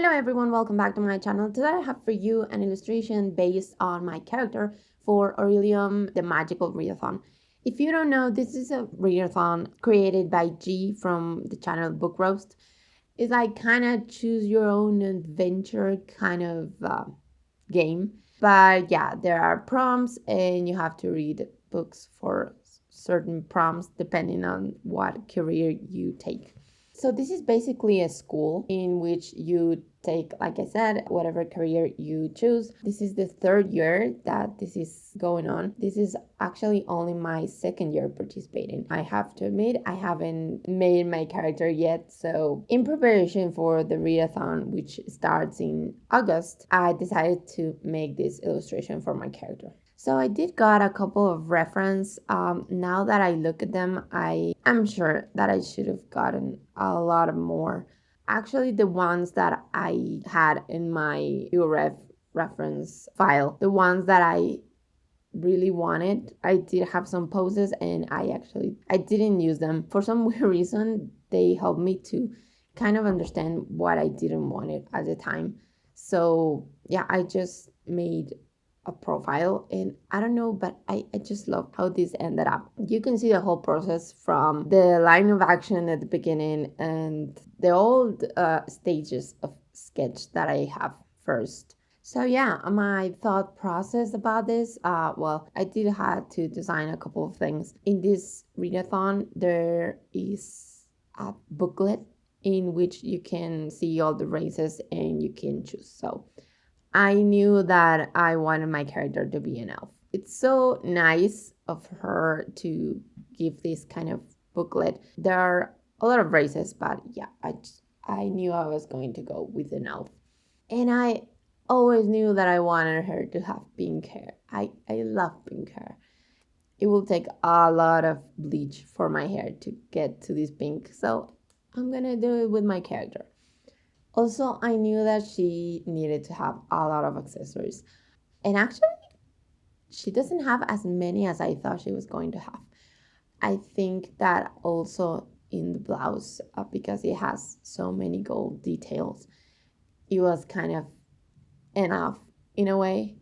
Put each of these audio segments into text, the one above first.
Hello everyone, welcome back to my channel. Today I have for you an illustration based on my character for Orillium, the Magical Readathon. If you don't know, this is a readathon created by G from the channel Book Roast. It's like kind of choose your own adventure kind of game. But yeah, there are prompts and you have to read books for certain prompts depending on what career you take. So this is basically a school in which you take, like I said, whatever career you choose. This is the third year that this is going on. This is actually only my second year participating. I have to admit, I haven't made my character yet. So in preparation for the readathon, which starts in August, I decided to make this illustration for my character. So I did got a couple of reference. Now that I look at them, I am sure that I should have gotten a lot more. Actually, the ones that I had in my UREF reference file, the ones that I really wanted, I did have some poses and I didn't use them. For some weird reason, they helped me to kind of understand what I didn't want it at the time. So yeah, I just made a profile and I don't know, but I just love how this ended up. You can see the whole process from the line of action at the beginning and the old stages of sketch that I have first. So yeah, my thought process about this, well, I did have to design a couple of things. In this readathon, there is a booklet in which you can see all the races and you can choose. So I knew that I wanted my character to be an elf. It's so nice of her to give this kind of booklet. There are a lot of races, but yeah, I knew I was going to go with an elf. And I always knew that I wanted her to have pink hair. I love pink hair. It will take a lot of bleach for my hair to get to this pink, so I'm gonna do it with my character. Also, I knew that she needed to have a lot of accessories. And actually, she doesn't have as many as I thought she was going to have. I think that also in the blouse, because it has so many gold details, it was kind of enough in a way.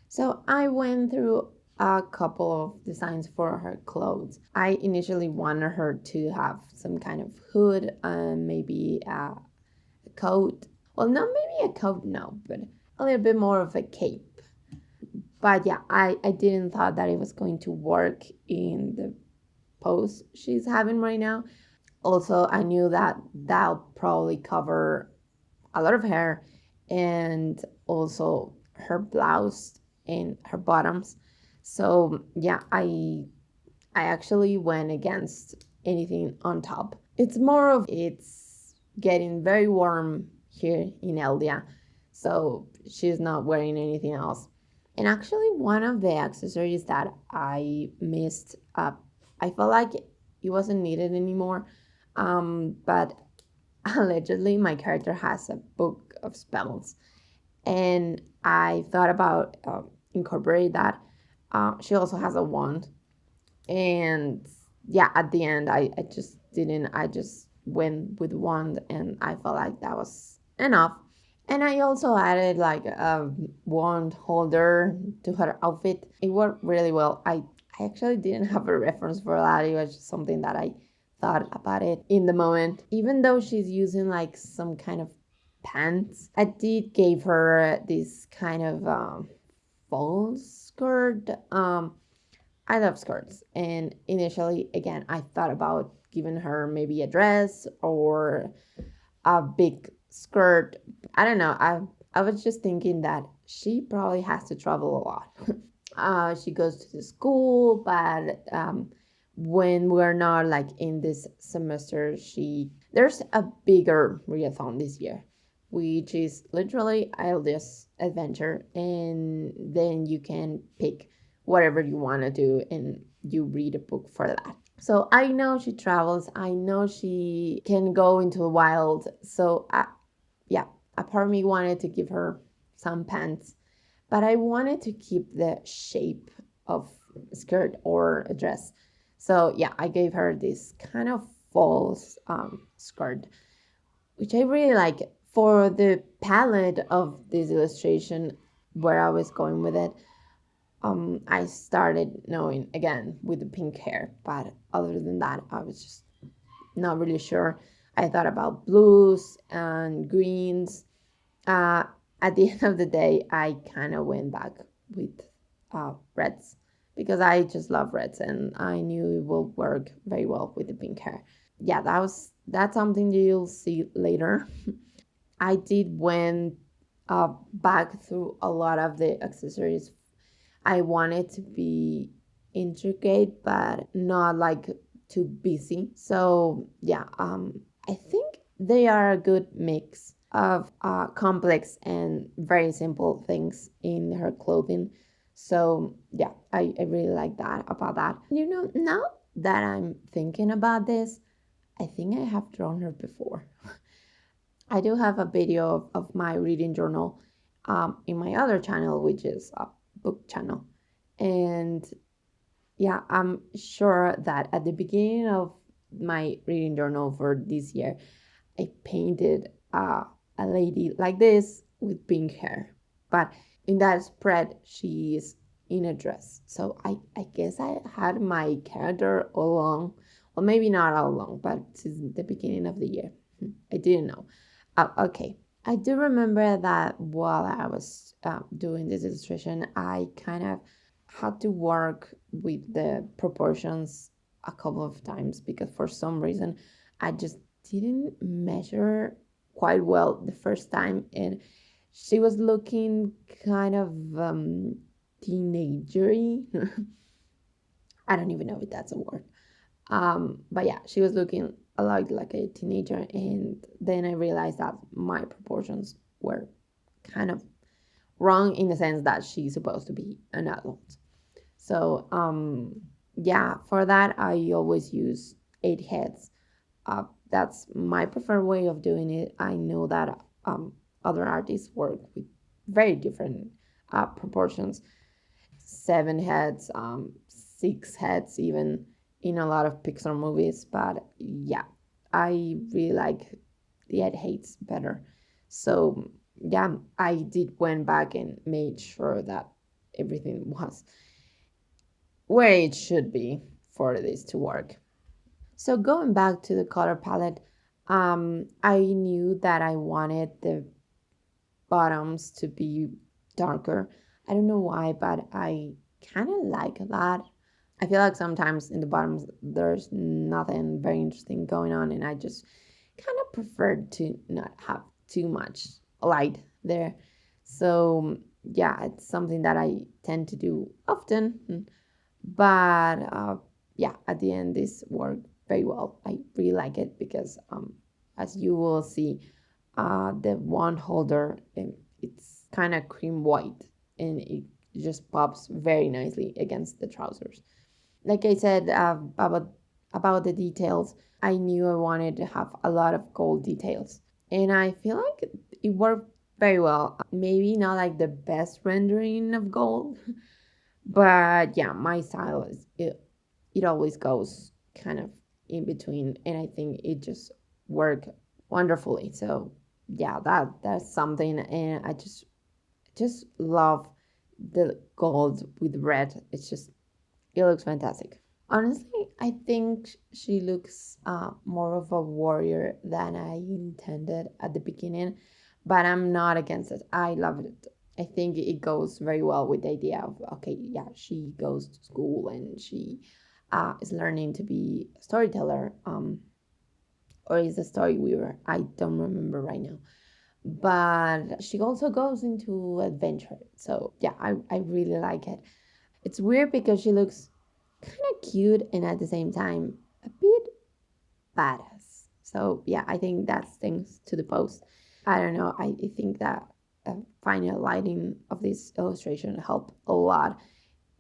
So I went through a couple of designs for her clothes. I initially wanted her to have some kind of hood and maybe a coat. Well, not maybe a coat, no, but a little bit more of a cape. But yeah, I didn't thought that it was going to work in the pose she's having right now. Also, I knew that that'll probably cover a lot of hair and also her blouse and her bottoms. So yeah, I actually went against anything on top. It's more of it's getting very warm here in Eldia, so she's not wearing anything else. And actually, one of the accessories that I missed up, I felt like it wasn't needed anymore. But allegedly, my character has a book of spells, and I thought about incorporate that. She also has a wand, and yeah, at the end, I just didn't. I just went with wand, and I felt like that was enough. And I also added like a wand holder to her outfit. It worked really well. I actually didn't have a reference for that. It was just something that I thought about it in the moment. Even though she's using like some kind of pants, I did gave her this kind of false skirt. I love skirts, and initially, again, I thought about giving her maybe a dress or a big skirt. I don't know. I was just thinking that she probably has to travel a lot. She goes to the school, but when we're not like in this semester, there's a bigger readathon this year, which is literally Eldest Adventure, and then you can pick whatever you want to do and you read a book for that. So I know she travels. I know she can go into the wild. So yeah, a part of me wanted to give her some pants, but I wanted to keep the shape of a skirt or a dress. So yeah, I gave her this kind of false skirt, which I really like For the palette of this illustration, where I was going with it, I started knowing again with the pink hair, but other than that, I was just not really sure. I thought about blues and greens. Uh, at the end of the day, I kind of went back with reds because I just love reds and I knew it will work very well with the pink hair. Yeah, that's something you'll see later. I did went back through a lot of the accessories. I wanted to be intricate, but not like too busy. So yeah, I think they are a good mix of complex and very simple things in her clothing. So yeah, I really like that about that. Now that I'm thinking about this, I think I have drawn her before. I do have a video of my reading journal in my other channel, which is a book channel. And yeah, I'm sure that at the beginning of my reading journal for this year, I painted a lady like this with pink hair. But in that spread, she is in a dress. So I guess I had my character all along. Well, maybe not all along, but since the beginning of the year. I didn't know. Okay. I do remember that while I was doing this illustration, I kind of had to work with the proportions a couple of times because for some reason I just didn't measure quite well the first time, and she was looking kind of teenagery. I don't even know if that's a word. But yeah, she was looking a lot like a teenager, and then I realized that my proportions were kind of wrong in the sense that she's supposed to be an adult. So yeah, for that I always use 8 heads. That's my preferred way of doing it. I know that other artists work with very different proportions, 7 heads, 6 heads, even in a lot of Pixar movies. But yeah, I really like the 8 heads better. So yeah, I did went back and made sure that everything was where it should be for this to work. So going back to the color palette, I knew that I wanted the bottoms to be darker. I don't know why, but I kind of like that. I feel like sometimes in the bottoms there's nothing very interesting going on, and I just kind of prefer to not have too much light there. So yeah, it's something that I tend to do often, but yeah, at the end this worked very well. I really like it because as you will see, the wand holder, it's kind of cream white, and it just pops very nicely against the trousers. Like I said, about the details, I knew I wanted to have a lot of gold details, and I feel like it worked very well. Maybe not like the best rendering of gold, but yeah, my style is it always goes kind of in between, and I think it just worked wonderfully. So yeah, that's something, and I just love the gold with red. It looks fantastic. Honestly, I think she looks more of a warrior than I intended at the beginning, but I'm not against it. I love it. I think it goes very well with the idea of, okay, yeah, she goes to school and she is learning to be a storyteller, or is a story weaver. I don't remember right now. But she also goes into adventure. So yeah, I really like it. It's weird because she looks kind of cute and at the same time a bit badass. So yeah, I think that's thanks to the post. I don't know. I think that final lighting of this illustration helped a lot.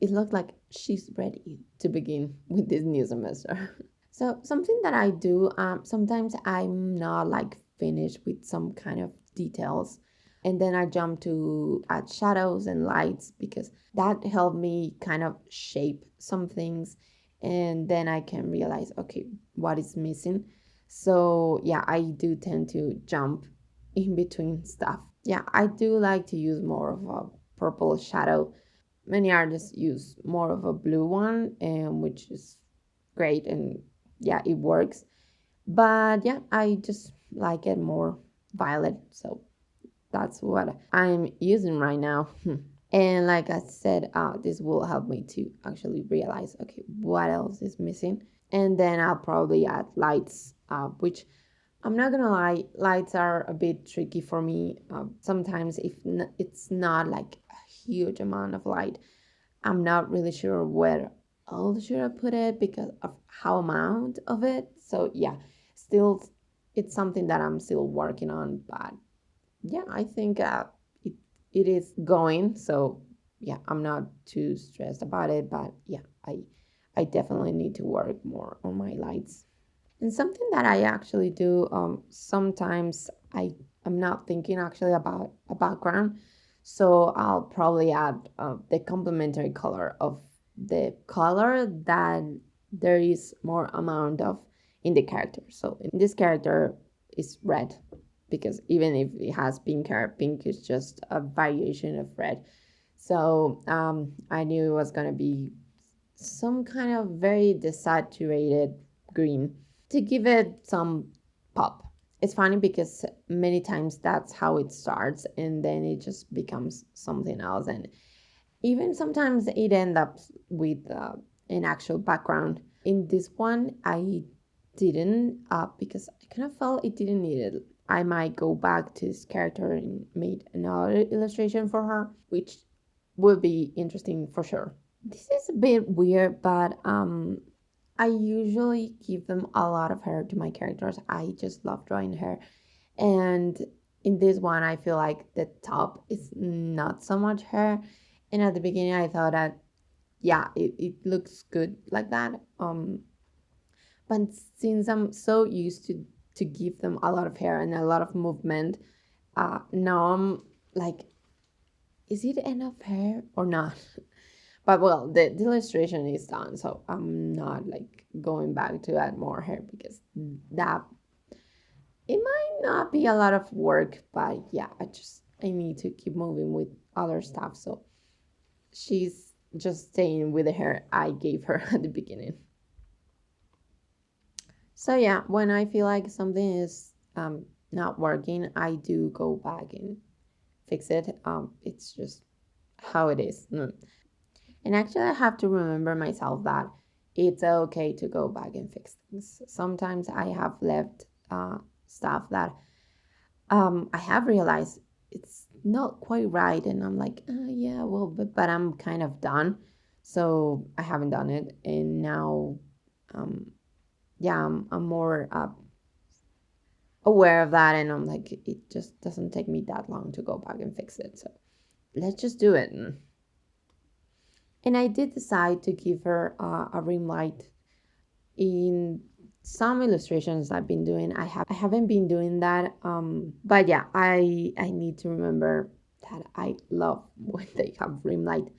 It looked like she's ready to begin with this new semester. So something that I do, sometimes I'm not like finished with some kind of details, and then I jump to add shadows and lights because that helped me kind of shape some things, and then I can realize, okay, what is missing. So yeah, I do tend to jump in between stuff. Yeah, I do like to use more of a purple shadow. Many artists use more of a blue one, and which is great, and yeah, it works. But yeah, I just like it more violet, so that's what I'm using right now. And like I said, this will help me to actually realize, okay, what else is missing. And then I'll probably add lights, which I'm not gonna lie, lights are a bit tricky for me. Sometimes if it's not like a huge amount of light, I'm not really sure where else should I put it because of how amount of it. So yeah, still, it's something that I'm still working on. But yeah, I think it it is going. So yeah, I'm not too stressed about it. But yeah, I definitely need to work more on my lights. And something that I actually do sometimes I'm not thinking actually about a background, so I'll probably add the complementary color of the color that there is more amount of in the character. So in this character is red because even if it has pink hair, pink is just a variation of red. So I knew it was gonna be some kind of very desaturated green to give it some pop. It's funny because many times that's how it starts and then it just becomes something else. And even sometimes it ends up with an actual background. In this one, I didn't because I kind of felt it didn't need it. I might go back to this character and made another illustration for her, which will be interesting for sure. This is a bit weird, but I usually give them a lot of hair to my characters. I just love drawing hair. And in this one, I feel like the top is not so much hair. And at the beginning, I thought that, yeah, it looks good like that. But since I'm so used to give them a lot of hair and a lot of movement, now I'm like, is it enough hair or not? But well, the illustration is done, so I'm not like going back to add more hair because that it might not be a lot of work, but yeah, I need to keep moving with other stuff. So she's just staying with the hair I gave her at the beginning. So yeah, when I feel like something is not working, I do go back and fix it. It's just how it is. And actually, I have to remember myself that it's okay to go back and fix things. Sometimes I have left stuff that I have realized it's not quite right, and I'm like, yeah, well, but I'm kind of done, so I haven't done it, and now, yeah, I'm more aware of that, and I'm like, it just doesn't take me that long to go back and fix it, so let's just do it. And I did decide to give her a ring light. In some illustrations I've been doing, I haven't been doing that. But yeah, I need to remember that I love when they have rim light.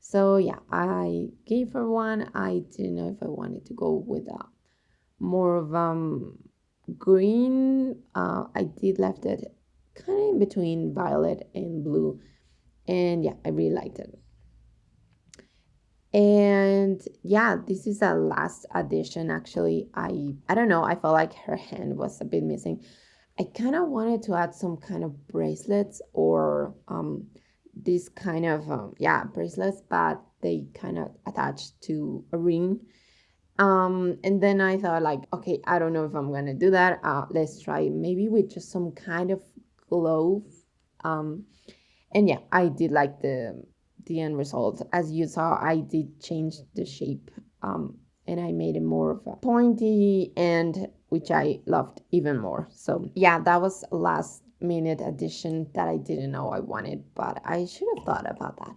So yeah, I gave her one. I didn't know if I wanted to go with a more of green. I did left it kind of in between violet and blue, and yeah, I really liked it. And yeah, this is a last addition. Actually, I don't know, I felt like her hand was a bit missing. I kind of wanted to add some kind of bracelets or this kind of yeah, bracelets, but they kind of attached to a ring. And then I thought like, okay, I don't know if I'm gonna do that. Let's try maybe with just some kind of glove. um and yeah, I did like the end result. As you saw, I did change the shape, and I made it more of a pointy end, which I loved even more. So yeah, that was a last minute addition that I didn't know I wanted, but I should have thought about that.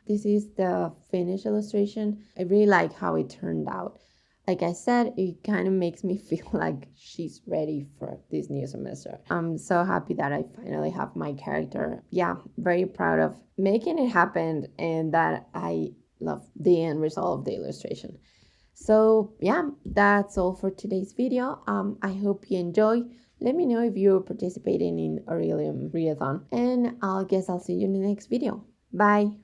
This is the finished illustration. I really like how it turned out. Like I said, it kind of makes me feel like she's ready for this new semester. I'm so happy that I finally have my character. Yeah, very proud of making it happen and that I love the end result of the illustration. So yeah, that's all for today's video. I hope you enjoy. Let me know if you're participating in Orillium Readathon, and I'll see you in the next video. Bye!